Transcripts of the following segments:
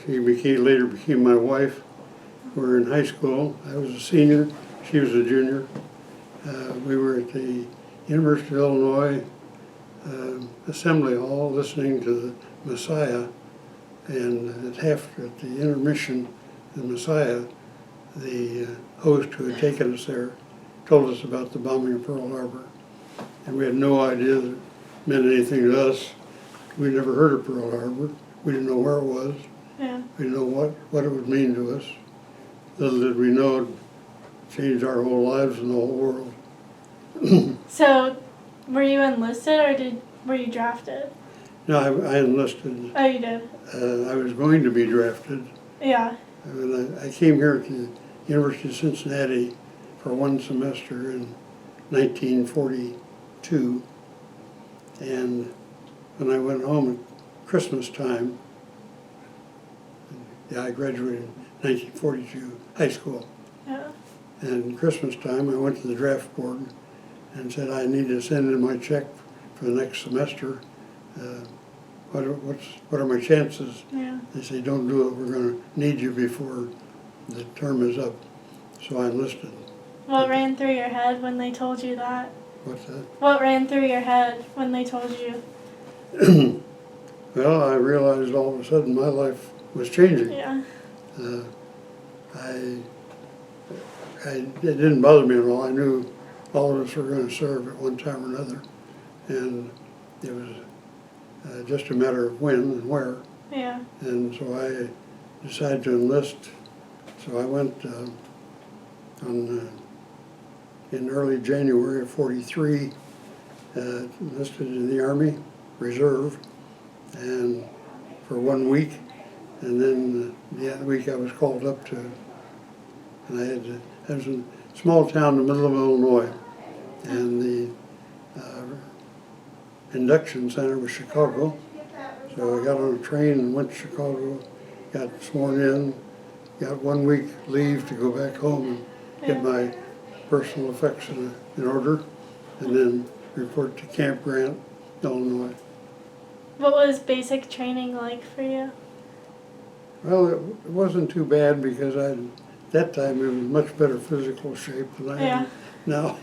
She later became my wife. We were in high school. I was a senior. She was a junior. We were at the University of Illinois Assembly Hall listening to the Messiah, and at the intermission, the Messiah, the host who had taken us there told us about the bombing of Pearl Harbor, and we had no idea that it meant anything to us. We never heard of Pearl Harbor. We didn't know where it was. Yeah. We didn't know what it would mean to us. Little did we know it changed our whole lives and the whole world. So, were you enlisted or were you drafted? No, I enlisted. Oh, you did? I was going to be drafted. Yeah. I came here to the University of Cincinnati for one semester in 1942, and when I went home at Christmas time, I graduated in 1942 high school. Yeah. And Christmas time, I went to the draft board and said I need to send in my check for the next semester. What are my chances? Yeah. They say, don't do it. We're going to need you before the term is up. So I enlisted. What ran through your head when they told you that? What's that? What ran through your head when they told you? Well, I realized all of a sudden my life was changing. Yeah. It didn't bother me at all. I knew all of us were going to serve at one time or another, and it was just a matter of when and where. Yeah. And so I decided to enlist. So I went in early January of '43, enlisted in the Army Reserve, and for 1 week, and then the other week I was called up to, and I was in a small town in the middle of Illinois, and the induction center was Chicago. So I got on a train and went to Chicago, got sworn in, got 1 week leave to go back home and get my personal effects in order, and then report to Camp Grant, Illinois. What was basic training like for you? Well, it wasn't too bad because at that time I was in much better physical shape than I am now.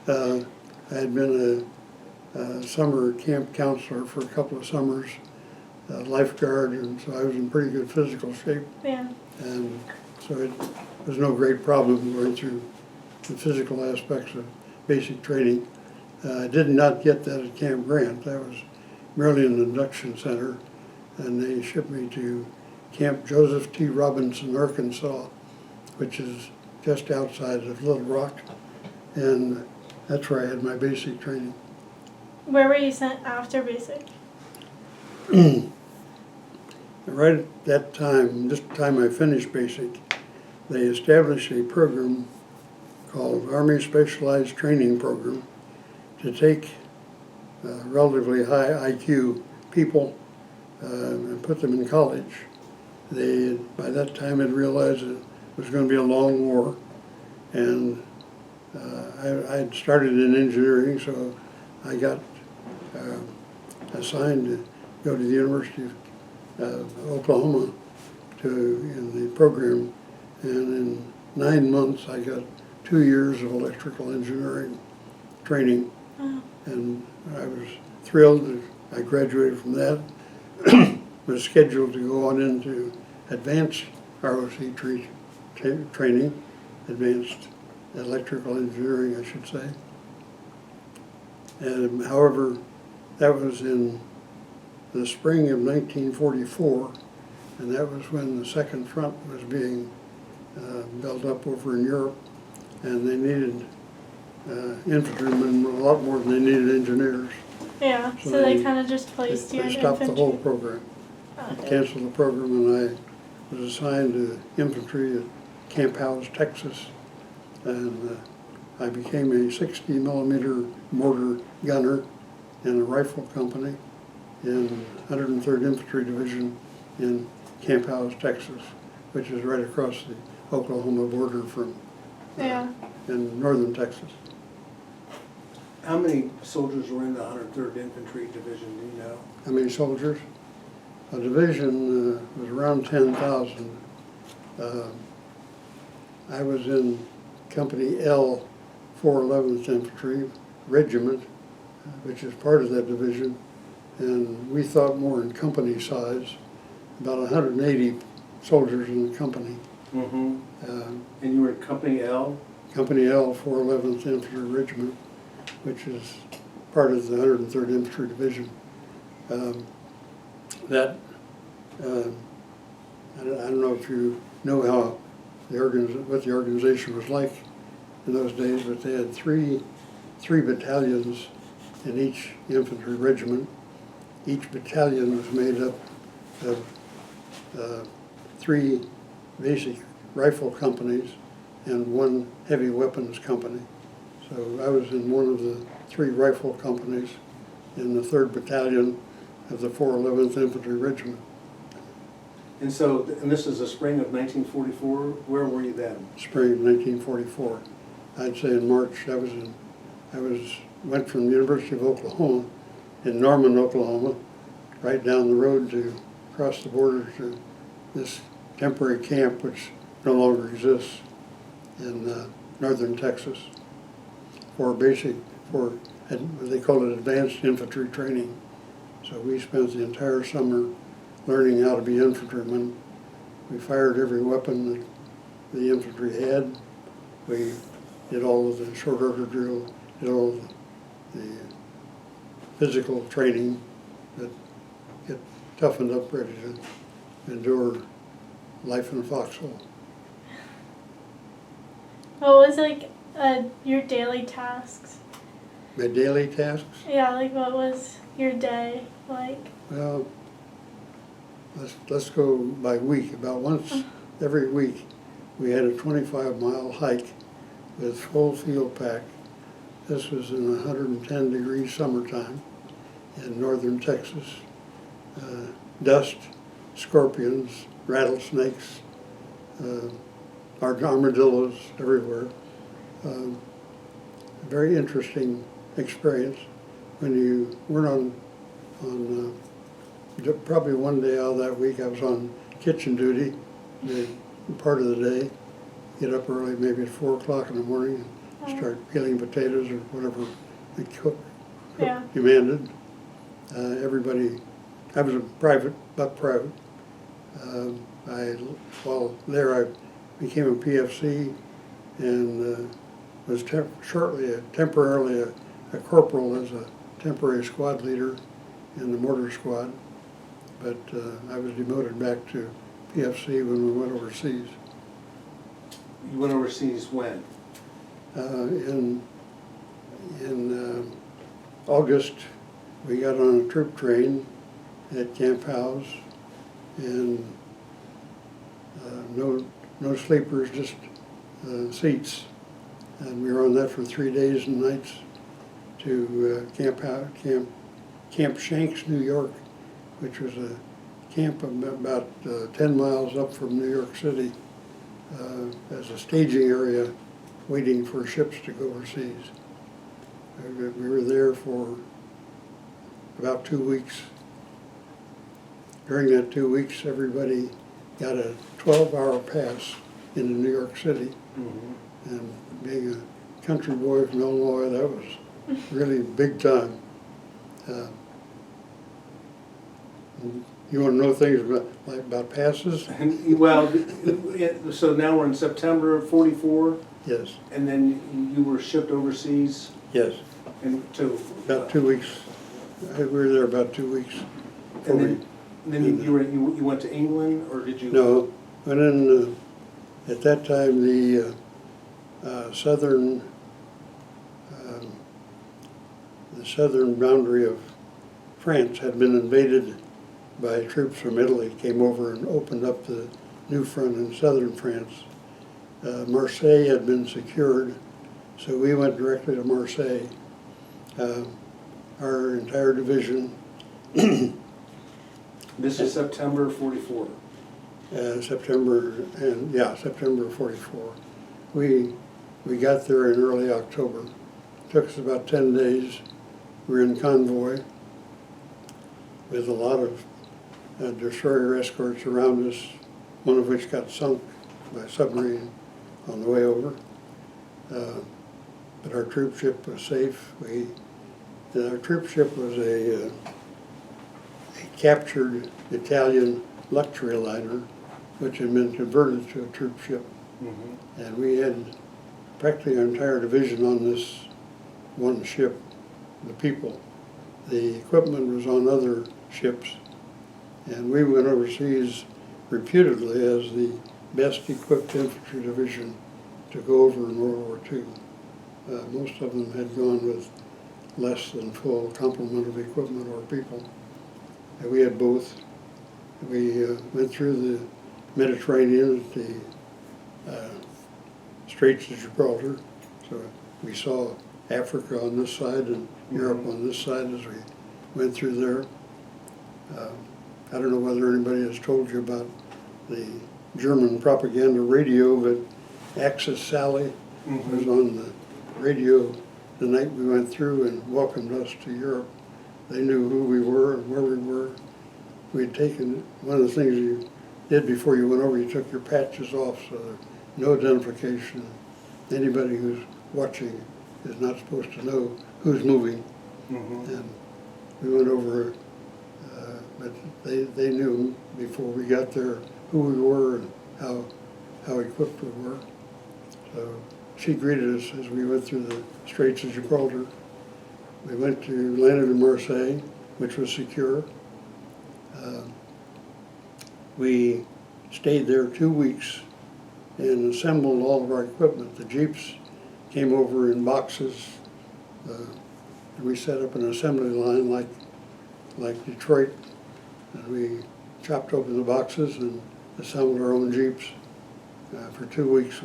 I had been a summer camp counselor for a couple of summers, lifeguard, and so I was in pretty good physical shape. Yeah. And so it was no great problem going through the physical aspects of basic training. I did not get that at Camp Grant. That was merely an induction center, and they shipped me to Camp Joseph T. Robinson, Arkansas, which is just outside of Little Rock, and that's where I had my basic training. Where were you sent after basic? Right at that time, this time I finished basic, they established a program called Army Specialized Training Program to take relatively high IQ people and put them in college. They, by that time, had realized it was going to be a long war, and I had started in engineering, so I got assigned to go to the University of Oklahoma in the program, and in 9 months I got 2 years of electrical engineering training, and I was thrilled that I graduated from that. Was scheduled to go on into advanced ROC training, advanced electrical engineering, I should say. And however, that was in the spring of 1944, and that was when the Second Front was being built up over in Europe, and they needed infantrymen a lot more than they needed engineers. Yeah, so they kind of just placed you in infantry. They stopped the whole program. Okay. Canceled the program, and I was assigned to infantry at Camp Howes, Texas, and I became a 60mm mortar gunner in a rifle company in 103rd Infantry Division in Camp Howes, Texas, which is right across the Oklahoma border from in northern Texas. How many soldiers were in the 103rd Infantry Division, do you know? How many soldiers? A division was around 10,000. I was in Company L, 411th Infantry Regiment, which is part of that division, and we thought more in company size, about 180 soldiers in the company. Mm-hmm. And you were in Company L? Company L, 411th Infantry Regiment, which is part of the 103rd Infantry Division. I don't know if you know how what the organization was like in those days, but they had three battalions in each infantry regiment. Each battalion was made up of 3 basic rifle companies and 1 heavy weapons company. So I was in one of the 3 rifle companies in the 3rd Battalion of the 411th Infantry Regiment. And so, and this is the spring of 1944. Where were you then? Spring of 1944. I'd say in March. Went from the University of Oklahoma in Norman, Oklahoma, right down the road to cross the border to this temporary camp, which no longer exists, in northern Texas, for they call it advanced infantry training. So we spent the entire summer learning how to be infantrymen. We fired every weapon that the infantry had. We did all of the short order drill, did all of the physical training that get toughened up, ready to endure life in a foxhole. What was like your daily tasks? My daily tasks? Yeah, like what was your day like? Well, let's go by week. About once every week, we had a 25-mile hike with full field pack. This was in 110-degree summertime in northern Texas. Dust, scorpions, rattlesnakes, armadillos everywhere. A very interesting experience when you weren't on probably one day out of that week I was on kitchen duty, part of the day. Get up early, maybe at 4 o'clock in the morning, and start peeling potatoes or whatever the cook demanded. Everybody, I was a private, buck private. While there I became a PFC and was temporarily a corporal as a temporary squad leader in the mortar squad. But I was demoted back to PFC when we went overseas. You went overseas when? In August, we got on a troop train at Camp House, and no sleepers, just seats. And we were on that for 3 days and nights to Camp Shanks, New York, which was a camp about 10 miles up from New York City, as a staging area waiting for ships to go overseas. We were there for about 2 weeks. During that 2 weeks, everybody got a 12-hour pass into New York City. Mm-hmm. And being a country boy from Illinois, that was really big time. You want to know things about passes? Well, so now we're in September of '44? Yes. And then you were shipped overseas? Yes. And to about 2 weeks. We were there about 2 weeks. And then you went to England, or did you? No, went in. At that time, the southern boundary of France had been invaded by troops from Italy. Came over and opened up the new front in southern France. Marseille had been secured, so we went directly to Marseille. Our entire division. This is September '44. September of '44. We got there in early October. It took us about 10 days. We were in convoy with a lot of destroyer escorts around us, one of which got sunk by submarine on the way over. But our troop ship was safe. Our troop ship was a captured Italian luxury liner, which had been converted to a troop ship. Mm-hmm. And we had practically our entire division on this one ship, the people. The equipment was on other ships, and we went overseas reputedly as the best equipped infantry division to go over in World War II. Most of them had gone with less than full complement of equipment or people. And we had both. We went through the Mediterranean at the Straits of Gibraltar. So we saw Africa on this side and Europe on this side as we went through there. I don't know whether anybody has told you about the German propaganda radio, but Axis Sally was on the radio the night we went through and welcomed us to Europe. They knew who we were and where we were. We'd taken, one of the things you did before you went over, you took your patches off so there's no identification. Anybody who's watching is not supposed to know who's moving. Mm-hmm. And we went over, but they knew before we got there who we were and how equipped we were. So she greeted us as we went through the Straits of Gibraltar. We landed in Marseille, which was secure. We stayed there 2 weeks and assembled all of our equipment. The Jeeps came over in boxes. We set up an assembly line like Detroit, and we chopped open the boxes and assembled our own Jeeps. For 2 weeks,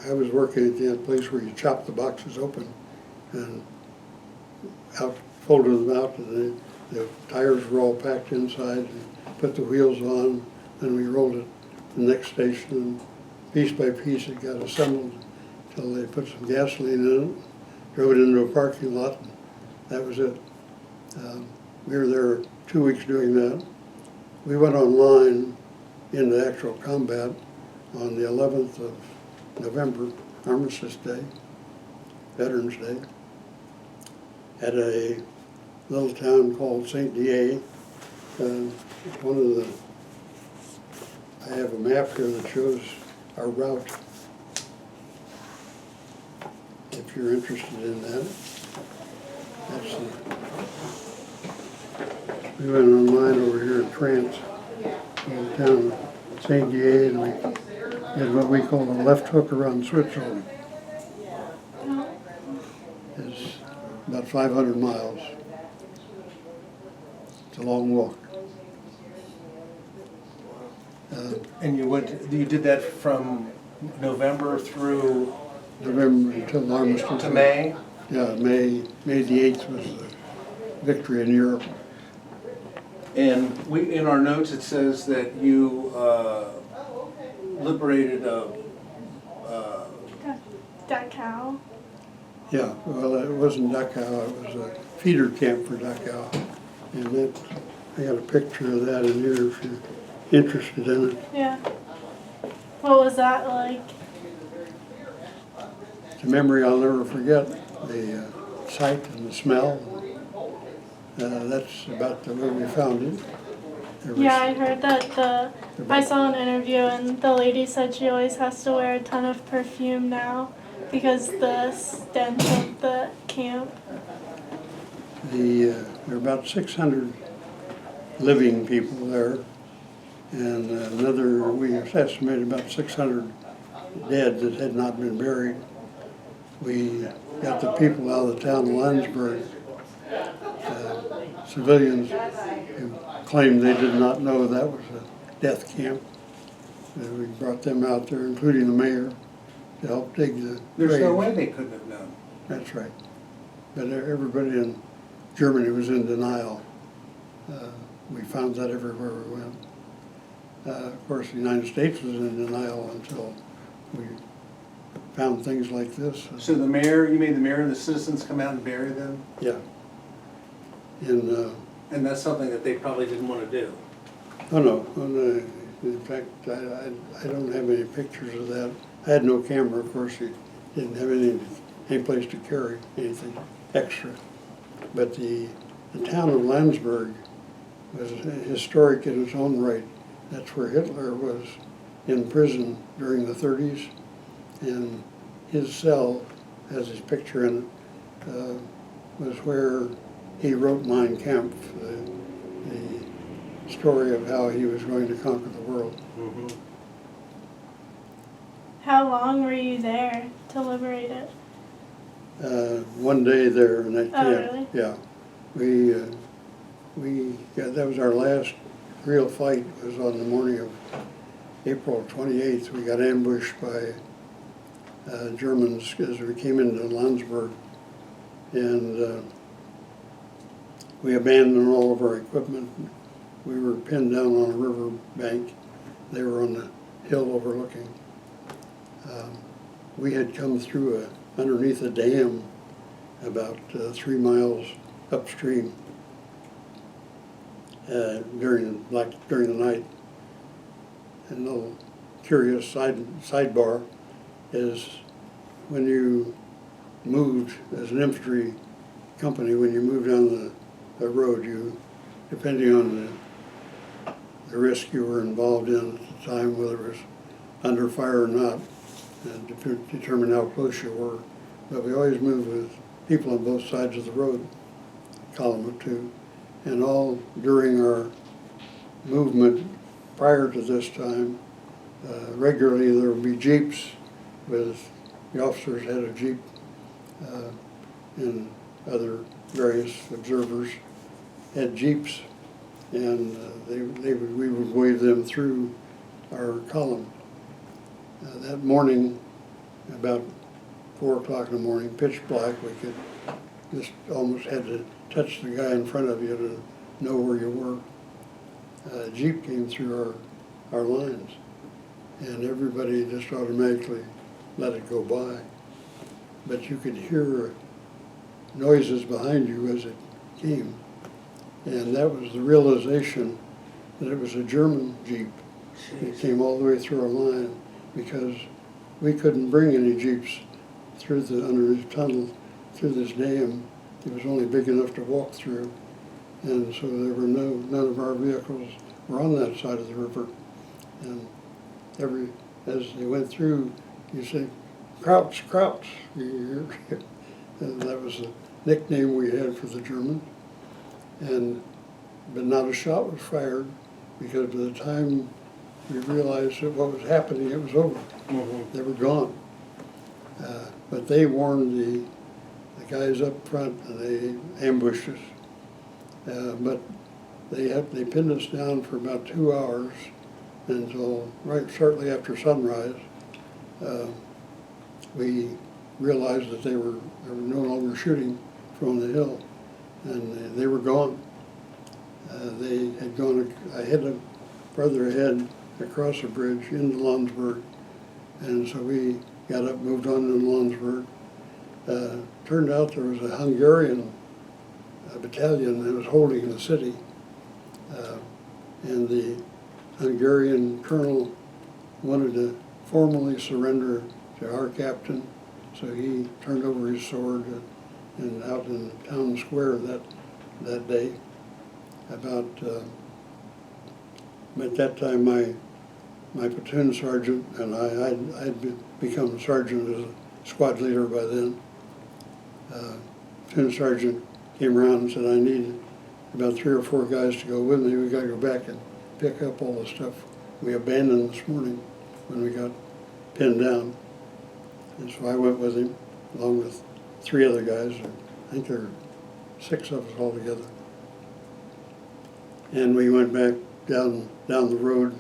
I was working at the place where you chop the boxes open and folded them out, and the tires were all packed inside, and put the wheels on, and we rolled it to the next station, and piece by piece it got assembled until they put some gasoline in it, drove it into a parking lot, and that was it. We were there 2 weeks doing that. We went online into actual combat on the 11th of November, Armistice Day, Veterans Day, at a little town called St. Dié. I have a map here that shows our route, if you're interested in that. We went online over here in France, in the town of St. Dié, and we did what we call a left hook around Switzerland. It's about 500 miles. It's a long walk. And you did that from November through November until Armistice. to May? Yeah, May the 8th was the victory in Europe. And in our notes, it says that you liberated Dachau. Yeah, well, it wasn't Dachau, it was a feeder camp for Dachau. And that, I got a picture of that in here if you're interested in it. Yeah. What was that like? It's a memory I'll never forget, the sight and the smell. That's about the way we found it. Yeah, I heard that I saw an interview and the lady said she always has to wear a ton of perfume now because the stench of the camp. There are about 600 living people there, and we estimated about 600 dead that had not been buried. We got the people out of the town of Landsberg, civilians who claimed they did not know that was a death camp. And we brought them out there, including the mayor, to help dig the There's no graves. way they couldn't have known. That's right. But everybody in Germany was in denial. We found that everywhere we went. Of course, the United States was in denial until we found things like this. So you made the mayor and the citizens come out and bury them? Yeah. In And that's something that they probably didn't want to do. Oh, no, oh, no. In fact, I don't have any pictures of that. I had no camera, of course. He didn't have any place to carry anything extra. But the town of Landsberg was historic in its own right. That's where Hitler was in prison during the 30s, and his cell has his picture in it, was where he wrote Mein Kampf, the story of how he was going to conquer the world. Mm-hmm. How long were you there to liberate it? One day there, and that, Oh, yeah, really? yeah, that was our last real fight. It was on the morning of April 28th. We got ambushed by Germans as we came into Landsberg, and we abandoned all of our equipment. We were pinned down on a river bank. They were on the hill overlooking. We had come through underneath a dam about 3 miles upstream during the night. And a little curious sidebar is when you moved as an infantry company, when you moved down the road, you, depending on the risk you were involved in at the time, whether it was under fire or not, determine how close you were. But we always moved with people on both sides of the road, column of two. And all during our movement prior to this time, regularly there would be jeeps with, the officers had a jeep, and other various observers had jeeps, and we would wave them through our column. That morning, about 4 o'clock in the morning, pitch black, we could just almost had to touch the guy in front of you to know where you were. A jeep came through our lines, and everybody just automatically let it go by. But you could hear noises behind you as it came, and that was the realization that it was a German jeep. It came all the way through our line because we couldn't bring any jeeps through the underneath tunnel through this dam. It was only big enough to walk through, and so there were none of our vehicles were on that side of the river. And as they went through, you say, "Crouch, crouch!" And that was the nickname we had for the Germans. But not a shot was fired because by the time we realized that what was happening, it was over. Mm-hmm. They were gone. But they warned the guys up front, and they ambushed us. But they pinned us down for about 2 hours until shortly after sunrise. We realized that they were no longer shooting from the hill, and they were gone. They had gone further ahead across a bridge into Landsberg, and so we got up, moved on to Landsberg. Turned out there was a Hungarian battalion that was holding the city, and the Hungarian colonel wanted to formally surrender to our captain, so he turned over his sword and out in the town square that day. At that time, my platoon sergeant and I'd become sergeant as a squad leader by then. Platoon sergeant came around and said, "I need about 3 or 4 guys to go with me. We got to go back and pick up all the stuff we abandoned this morning when we got pinned down." And so I went with him, along with 3 other guys. I think there were 6 of us altogether. And we went back down the road,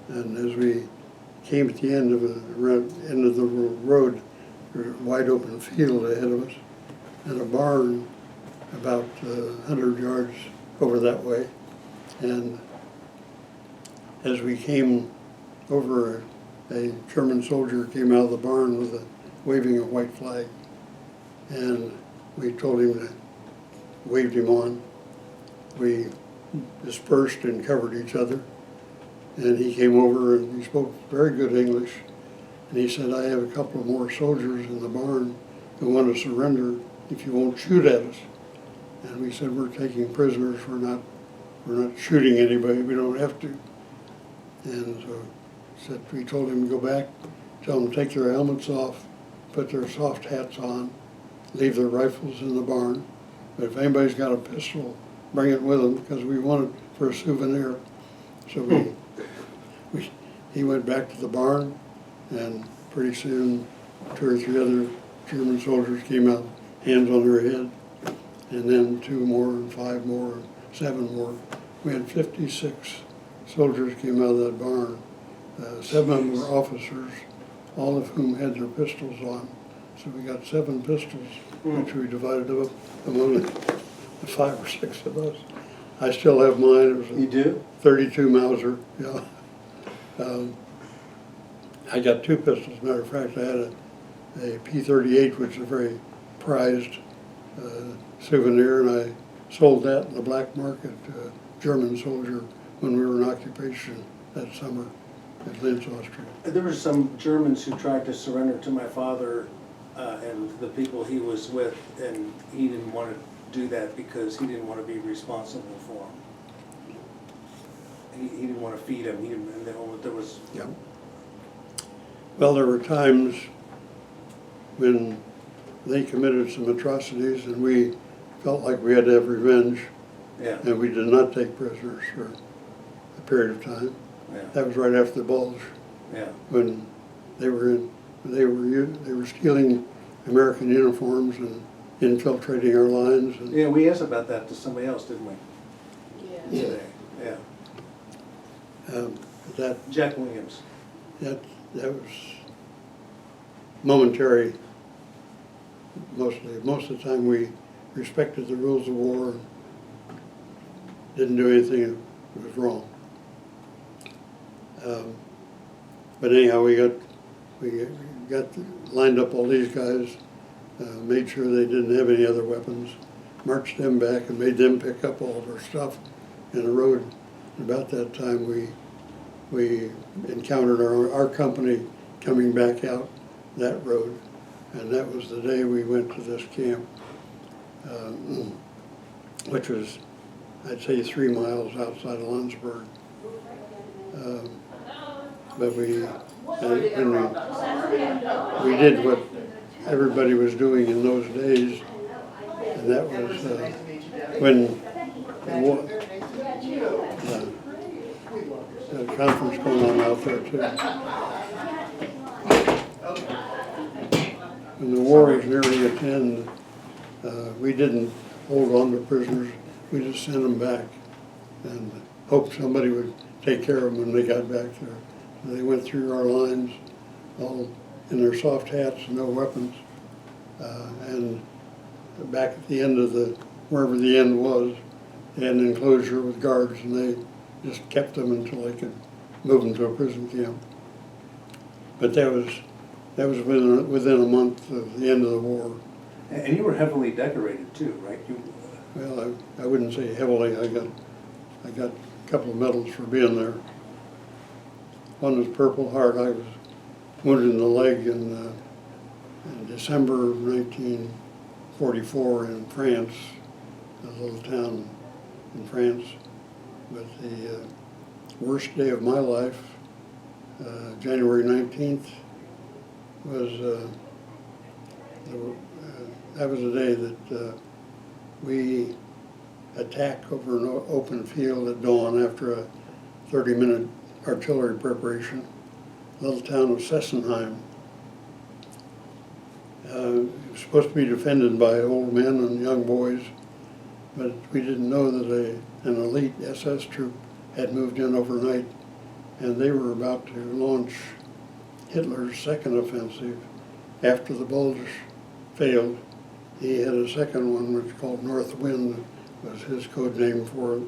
and as we came at the end of the road, there was a wide open field ahead of us, and a barn about 100 yards over that way. And as we came over, a German soldier came out of the barn waving a white flag, and we told him to waved him on. we dispersed and covered each other. And he came over and he spoke very good English. And he said, I have a couple of more soldiers in the barn who want to surrender if you won't shoot at us. And we said, we're taking prisoners, we're not shooting anybody, we don't have to. And so we told him to go back, tell them to take their helmets off, put their soft hats on, leave their rifles in the barn. But if anybody's got a pistol, bring it with them, because we want it for a souvenir. So he went back to the barn, and pretty soon 2 or 3 other German soldiers came out, hands on their head, and then 2 more, and 5 more, and 7 more. We had 56 soldiers came out of that barn. 7 of them were officers, all of whom had their pistols on. So we got 7 pistols, which we divided up among the 5 or 6 of us. I still have mine. It was a You do? 32 Mauser. Yeah. I got 2 pistols. Matter of fact, I had a P-38, which is a very prized souvenir, and I sold that in the black market to a German soldier when we were in occupation that summer at Linz, Austria. There were some Germans who tried to surrender to my father and the people he was with, and he didn't want to do that because he didn't want to be responsible for them. He didn't want to feed them. And there was. Yeah. Well, there were times when they committed some atrocities and we felt like we had to have revenge. Yeah. And we did not take prisoners for a period of time. Yeah. That was right after the Bulge, Yeah. when they were stealing American uniforms and infiltrating our lines. And Yeah, we asked about that to somebody else, didn't we? Yeah. Today. Yeah. that Jack Williams. that was momentary. Mostly, most of the time we respected the rules of war and didn't do anything that was wrong. But anyhow, we got lined up all these guys, made sure they didn't have any other weapons, marched them back and made them pick up all of our stuff in the road. And about that time we encountered our company coming back out that road, and that was the day we went to this camp, which was, I'd say, 3 miles outside of Lundsburg. But we did what everybody was doing in those days, and that was when the war, a conference going on out there too. When the war was nearing its end, we didn't hold on to prisoners. We just sent them back and hoped somebody would take care of them when they got back there. And they went through our lines, all in their soft hats and no weapons. And back at the end of wherever the end was, they had an enclosure with guards, and they just kept them until they could move them to a prison camp. But that was within a month of the end of the war. And you were heavily decorated too, right? Well, I wouldn't say heavily. I got a couple of medals for being there. One was Purple Heart. I was wounded in the leg in December of 1944 in France, a little town in France. But the worst day of my life, January 19th, was that was the day that we attacked over an open field at dawn after a 30-minute artillery preparation, little town of Sessenheim. It was supposed to be defended by old men and young boys, but we didn't know that an elite SS troop had moved in overnight, and they were about to launch Hitler's second offensive after the Bulge failed. He had a second one, which was called North Wind, was his code name for it,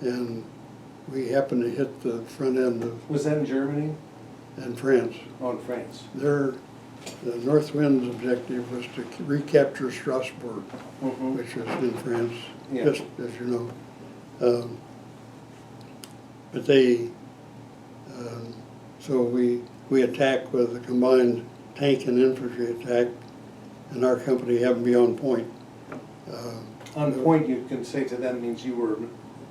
and we happened to hit the front end of. Was that in Germany? And France. Oh, in France. The North Wind's objective was to recapture Strasbourg, Mm-hmm. which is in France, Yeah. just as you know. Um, But they, so we attacked with a combined tank and infantry attack, and our company happened to be on point. On point, you can say to them means you were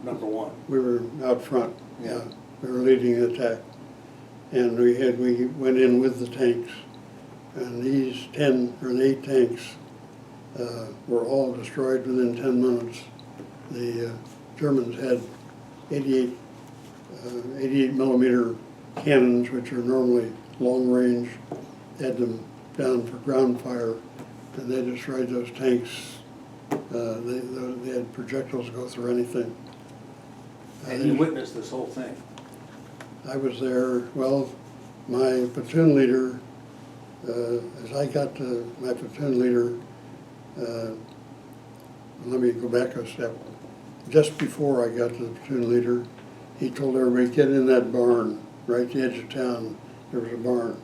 number one. We were out front, Yeah. we were leading the attack. And we went in with the tanks, and these 10 or 8 tanks were all destroyed within 10 minutes. The Germans had 88 millimeter cannons, which are normally long range, had them down for ground fire, and they destroyed those tanks. They had projectiles go through anything. And you witnessed this whole thing. I was there. Well, my platoon leader, as I got to my platoon leader, let me go back a step. Just before I got to the platoon leader, he told everybody, get in that barn, right at the edge of town. There was a barn.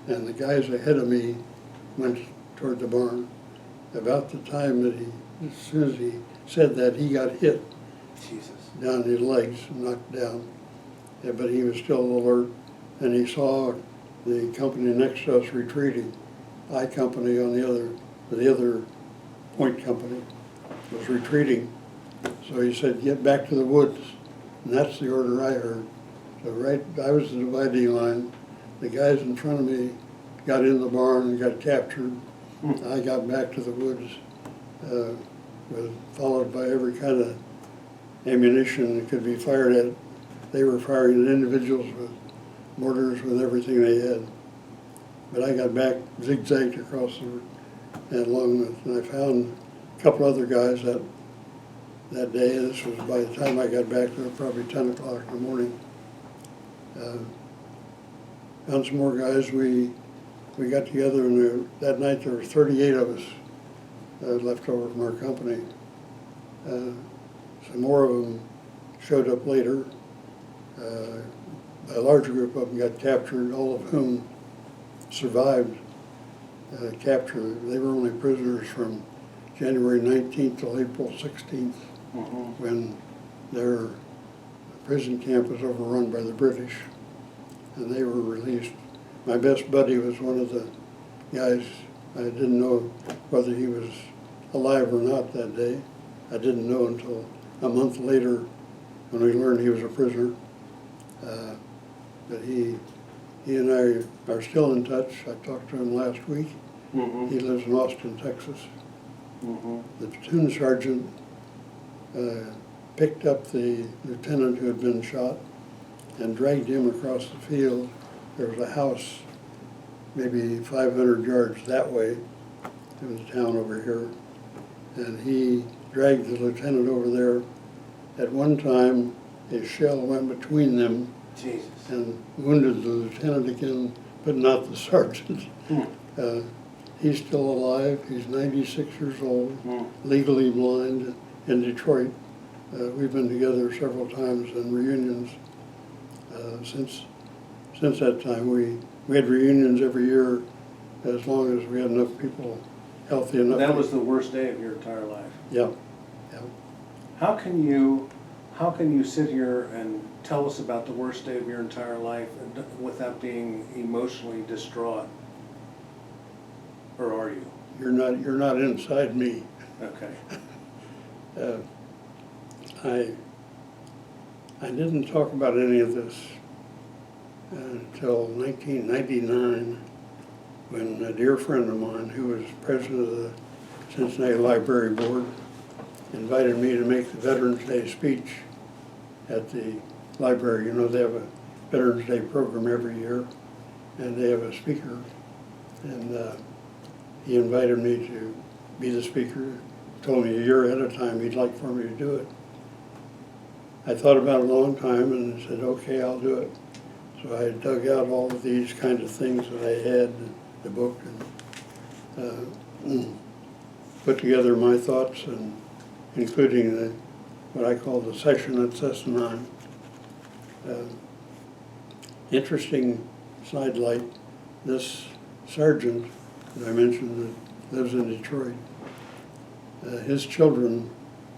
And the guys ahead of me went toward the barn. About the time that as soon as he said that, he got hit Jesus. down his legs, knocked down. Yeah, but he was still alert, and he saw the company next to us retreating. I company on the other point company was retreating. So he said, get back to the woods. And that's the order I heard. So I was the dividing line. The guys in front of me got in the barn and got captured. I got back to the woods, was followed by every kind of ammunition that could be fired at. They were firing at individuals with mortars, with everything they had. But I got back, zigzagged across and along with, and I found a couple other guys that day. This was by the time I got back there, probably 10 o'clock in the morning. Found some more guys. We got together, and that night there were 38 of us left over from our company. Some more of them showed up later. A larger group of them got captured, all of whom survived capture. They were only prisoners from January 19th till April 16th, when their prison camp was overrun by the British, and they were released. My best buddy was one of the guys. I didn't know whether he was alive or not that day. I didn't know until a month later when we learned he was a prisoner. But he and I are still in touch. I talked to him last week. He lives in Austin, Texas. The platoon sergeant picked up the lieutenant who had been shot and dragged him across the field. There was a house maybe 500 yards that way. There was a town over here. And he dragged the lieutenant over there. At one time, a shell went between them and wounded the lieutenant again, but not the sergeant. He's still alive. He's 96 years old, legally blind, in Detroit. We've been together several times in reunions since that time. We had reunions every year as long as we had enough people healthy enough. That was the worst day of your entire life. Yeah. How can you sit here and tell us about the worst day of your entire life without being emotionally distraught? Or are you? You're not inside me. Okay. I didn't talk about any of this until 1999, when a dear friend of mine, who was president of the Cincinnati Library Board, invited me to make the Veterans Day speech at the library. You know, they have a Veterans Day program every year, and they have a speaker. And he invited me to be the speaker, told me a year ahead of time he'd like for me to do it. I thought about it a long time and said, okay, I'll do it. So I dug out all of these kind of things that I had, the book, and put together my thoughts, and including what I call the session at Cessna 9. Interesting sidelight, this sergeant that I mentioned that lives in Detroit, his children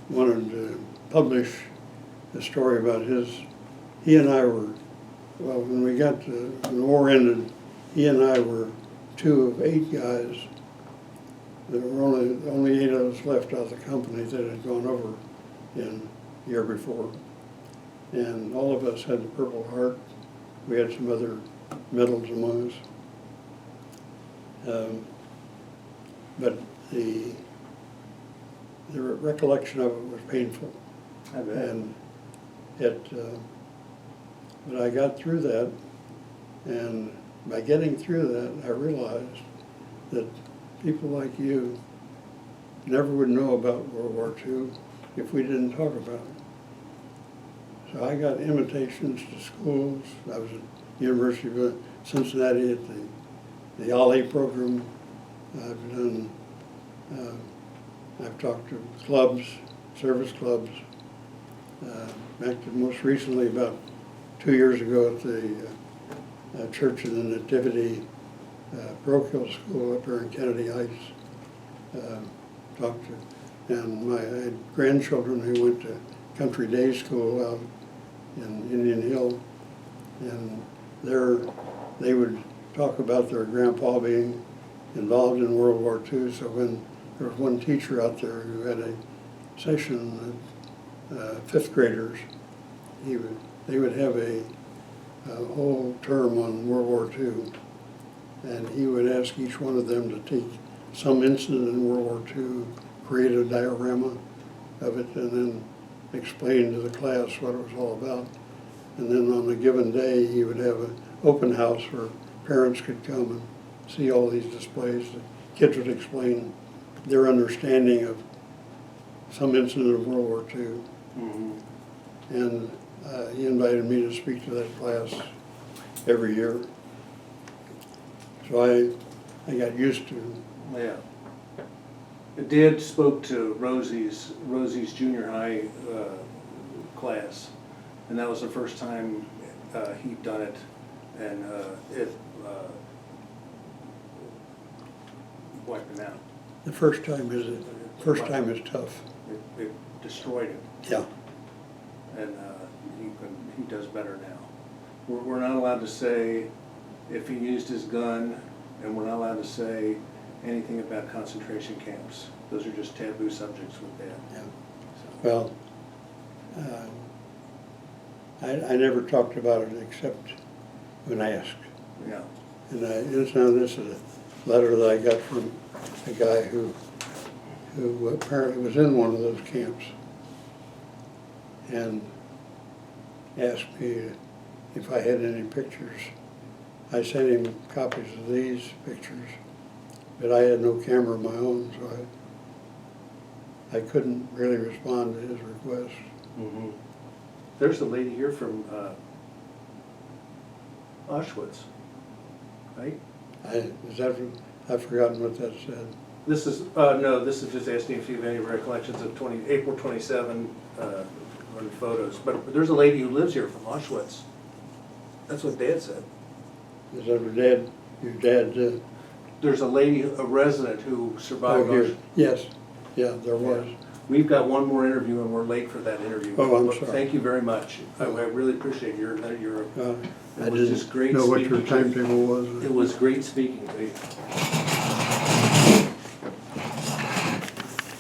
wanted to publish a story about he and I were, well, when the war ended, he and I were 2 of 8 guys. There were only 8 of us left out of the company that had gone over in the year before. And all of us had the Purple Heart. We had some other medals among us. But the recollection of it was painful. I bet. And but I got through that, and by getting through that, I realized that people like you never would know about World War II if we didn't talk about it. So I got invitations to schools. I was at the University of Cincinnati at the OLLI program. I've talked to clubs, service clubs. Acted most recently about 2 years ago at the Church of the Nativity parochial school up here in Kennedy Heights. Talked to, and my I had grandchildren who went to country day school out in Indian Hill, and they would talk about their grandpa being involved in World War II. So when there was one teacher out there who had a session of 5th graders, they would have a whole term on World War II, and he would ask each one of them to take some incident in World War II, create a diorama of it, and then explain to the class what it was all about. And then on a given day, he would have an open house where parents could come and see all these displays. The kids would explain their understanding of some incident of World War II. Mm-hmm. And he invited me to speak to that class every year. So I got used to. Yeah. Dad spoke to Rosie's junior high class, and that was the first time he'd done it, and it wiped him out. The first time is tough. It destroyed him. Yeah. And he does better now. We're not allowed to say if he used his gun, and we're not allowed to say anything about concentration camps. Those are just taboo subjects with Dad. Yeah. So. Well, I never talked about it except when asked. Yeah. And this is a letter that I got from a guy who apparently was in one of those camps, and asked me if I had any pictures. I sent him copies of these pictures, but I had no camera of my own, so I couldn't really respond to his request. Mm-hmm. There's a lady here from Auschwitz, right? I've forgotten what that said. This is, no, this is just asking if you have any recollections of April 27 on photos. But there's a lady who lives here from Auschwitz. That's what Dad said. Is that what your dad did? There's a lady, a resident who survived Auschwitz. Yes, yeah, there was. We've got one more interview and we're late for that interview. Oh, I'm But sorry. Thank you very much. I really appreciate your I it was just didn't great know what your speaking to you. timetable was. It was great speaking to you.